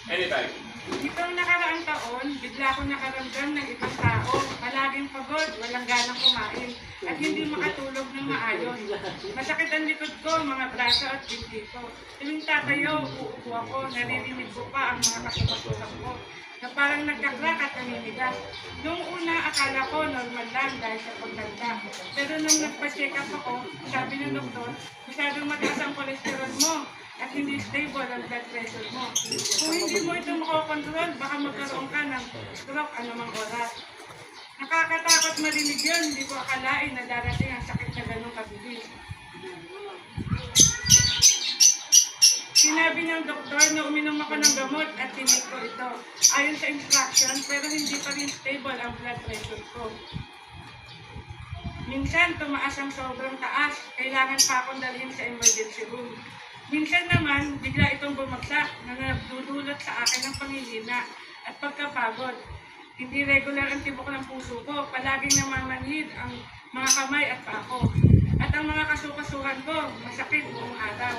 Anytime. Itong nakaraang taon, bigla akong nakaramdam ng ibang tao. Palaging pagod, walang ganang kumain, at hindi makatulog ng maayos. Masakit ang likod ko, mga braso at dibdib ko. Tuwing tatayo, uupo ako, naririnig ko pa ang mga kasumasukan ko na parang nagkakrak at naninigas. Noong una, akala ko normal lang dahil sa pagtanda. Pero nung nagpa-check up ako, sabi ng doktor, masyadong mataas ang kolesterol mo at hindi stable ang blood pressure mo. Kung hindi mo ito makokontrol, baka magkaroon ka ng stroke anumang oras. Nakakatakot marinig yun, hindi ko akalain na darating ang sakit na ganun kabilis. Sinabi ng doktor na uminom ako ng gamot at tinake ko ito. Ayon sa instruction, pero hindi pa rin stable ang blood pressure ko. Minsan, tumaas ang sobrang taas. Kailangan pa akong dalhin sa emergency room. Minsan naman, bigla itong bumagsak na nagdudulot sa akin ng pangihina at pagkapagod. Hindi regular ang tibok ng puso ko. Palaging namamanhid ang mga kamay at pako. At ang mga kasukasuhan ko, masakit buong araw.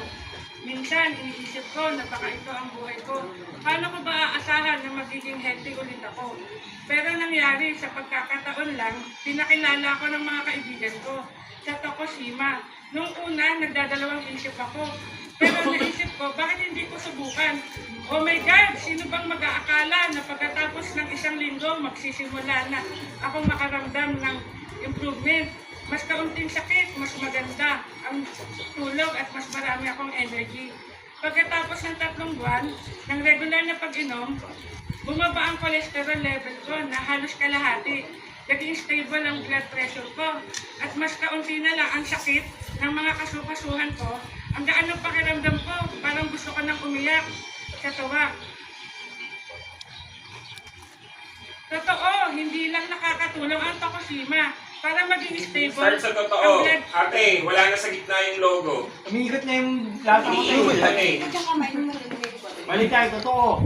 Minsan, iniisip ko na baka ito ang buhay ko. Paano ko ba aasahan na magiging healthy ulit ako? Pero nangyari, sa pagkakataon lang, pinakilala ko ng mga kaibigan ko sa Tokushima. Nung una, nagdadalawang isip ako. Pero naisip ko, bakit hindi ko subukan? Oh my God, sino bang mag-aakala na pagkatapos ng isang linggo, magsisimula na ako makaramdam ng improvement? Mas kaunting sakit, mas maganda ang tulog at mas marami akong energy. Pagkatapos ng 3 buwan, ng regular na pag-inom, bumaba ang cholesterol level ko na halos kalahati. Naging stable ang blood pressure ko at mas kaunti na lang ang sakit ng mga kasukasuhan ko. Ang gaan ng pakiramdam ko, parang gusto ko nang umiyak sa tuwa. Totoo, hindi lang nakakatulong ang Tokushima para maging stable. Start sa totoo. Ate, wala na sa gitna yung logo. Umiikot na yung lahat ng Iikot lang eh. Balik tayo, totoo.